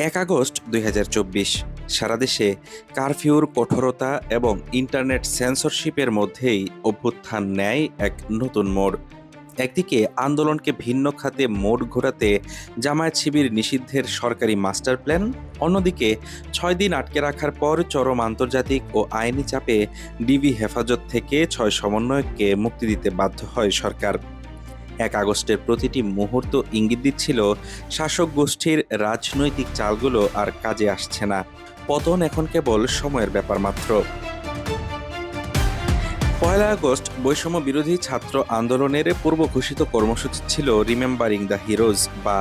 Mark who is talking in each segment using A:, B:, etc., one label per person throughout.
A: ১ August ২০২৪ সারা দেশে কারফিউর কঠোরতা এবং ইন্টারনেট সেন্সরশিপের মধ্যেই অভ্যুত্থান নেয় এক নতুন মোড়। একদিকে আন্দোলনকে ভিন্ন খাতে মোড় ঘোরাতে জামায়াত শিবির নিষিদ্ধের সরকারি মাস্টার প্ল্যান, অন্যদিকে ৬ দিন আটকে রাখার পর চরম আন্তর্জাতিক ও আইনি চাপে ডিবি হেফাজত থেকে ৬ সমন্বয়ককে মুক্তি দিতে বাধ্য হয় সরকার। ১ আগস্টের প্রতিটি মুহূর্ত ইঙ্গিত দিচ্ছিল শাসক গোষ্ঠীর রাজনৈতিক চালগুলো আর কাজে আসছে না। পতন এখন কেবল সময়ের ব্যাপার মাত্র। ১ আগস্ট বৈষম্য বিরোধী ছাত্র আন্দোলনের পূর্ব ঘোষিত কর্মসূচি ছিল রিমেম্বারিং দ্য হিরোজ বা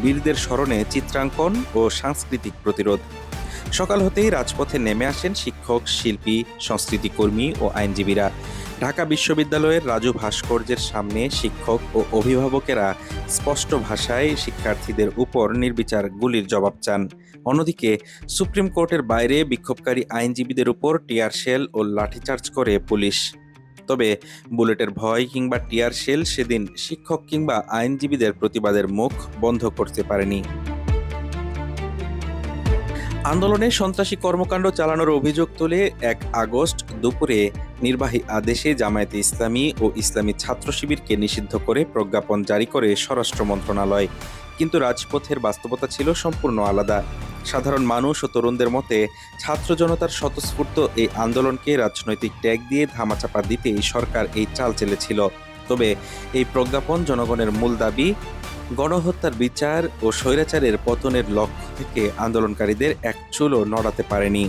A: বীরদের স্মরণে চিত্রাঙ্কন ও সাংস্কৃতিক প্রতিরোধ। সকাল হতেই রাজপথে নেমে আসেন শিক্ষক, শিল্পী, সংস্কৃতিকর্মী ও আইনজীবীরা। ঢাকা বিশ্ববিদ্যালয়ের রাজু ভাস্কর্যের সামনে শিক্ষক ও অভিভাবকেরা স্পষ্ট ভাষায় শিক্ষার্থীদের উপর নির্বিচার গুলির জবাব চান। অন্যদিকে সুপ্রিম কোর্টের বাইরে বিক্ষোভকারী আইনজীবীদের উপর টিয়ার শেল ও লাঠিচার্জ করে পুলিশ। তবে বুলেটের ভয় কিংবা টিয়ার শেল সেদিন শিক্ষক কিংবা আইনজীবীদের প্রতিবাদের মুখ বন্ধ করতে পারেনি। আন্দোলনে সন্ত্রাসী কর্মকাণ্ড চালানোর অভিযোগ তুলে ১ আগস্ট দুপুরে নির্বাহী আদেশে জামায়াতে ইসলামী ও ইসলামী ছাত্র শিবিরকে নিষিদ্ধ করে প্রজ্ঞাপন জারি করে স্বরাষ্ট্র মন্ত্রণালয়। কিন্তু রাজপথের বাস্তবতা ছিল সম্পূর্ণ আলাদা। সাধারণ মানুষ ও তরুণদের মতে ছাত্র জনতার স্বতঃস্ফূর্ত এই আন্দোলনকে রাজনৈতিক ট্যাগ দিয়ে ধামাচাপা দিতেই সরকার এই চাল চেলেছিল। তবে এই প্রজ্ঞাপন জনগণের মূল দাবি গণহত্যার বিচার ও স্বৈরাচারের পতনের লক্ষ্য থেকে আন্দোলনকারীদের এক চুলও নড়াতে পারেনি।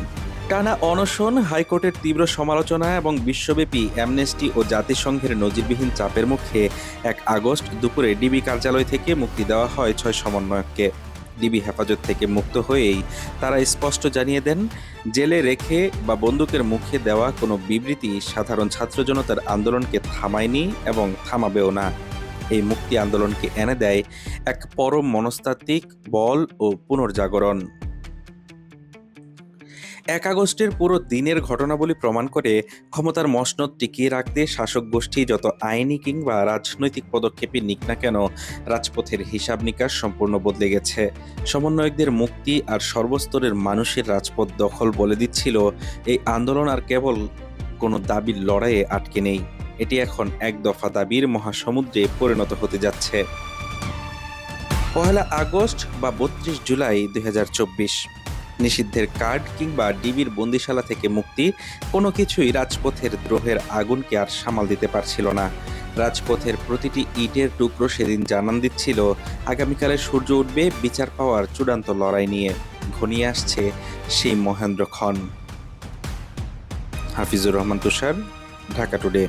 A: টানা অনশন, হাইকোর্টের তীব্র সমালোচনা এবং বিশ্বব্যাপী অ্যামনেস্টি ও জাতিসংঘের নজিরবিহীন চাপের মুখে ১ আগস্ট দুপুরে ডিবি কার্যালয় থেকে মুক্তি দেওয়া হয় ৬ সমন্বয়ককে। ডিবি হেফাজত থেকে মুক্ত হয়েই তারা স্পষ্ট জানিয়ে দেন, জেলে রেখে বা বন্দুকের মুখে দেওয়া কোনো বিবৃতি সাধারণ ছাত্র জনতার আন্দোলনকে থামায়নি এবং থামাবেও না। এই মুক্তি আন্দোলনকে এনে দেয় এক পরম মনস্তাত্ত্বিক বল ও পুনর্জাগরণ। ১ আগস্টের পুরো দিনের ঘটনাবলী প্রমাণ করে ক্ষমতার মসনদ টিকিয়ে রাখতে শাসক গোষ্ঠী যত আইনি কিংবা রাজনৈতিক পদক্ষেপই নিক না কেন, রাজপথের হিসাব নিকাশ সম্পূর্ণ বদলে গেছে। সমন্বয়কদের মুক্তি আর সর্বস্তরের মানুষের রাজপথ দখল বলে দিচ্ছিল এই আন্দোলন আর কেবল কোনো দাবির লড়াইয়ে আটকে নেই, এটি এখন এক দফা দাবির মহাসমুদ্রে পরিণত হতে যাচ্ছে। ১ আগস্ট বা ৩২ জুলাই ২০২৪, নিষিদ্ধের কার্ড কিংবা ডিবির বন্দিশালা থেকে মুক্তি, কোনো কিছুই রাজপথের দ্রোহের আগুনকে আর সামাল দিতে পারছিল না। রাজপথের প্রতিটি ইটের টুকরো সেদিন জানান দিচ্ছিল আগামীকালে সূর্য উঠবে বিচার পাওয়ার চূড়ান্ত লড়াই নিয়ে। ঘনিয়ে আসছে সেই মহেন্দ্রক্ষণ। হাফিজুর রহমান তুষার, ঢাকা টুডে।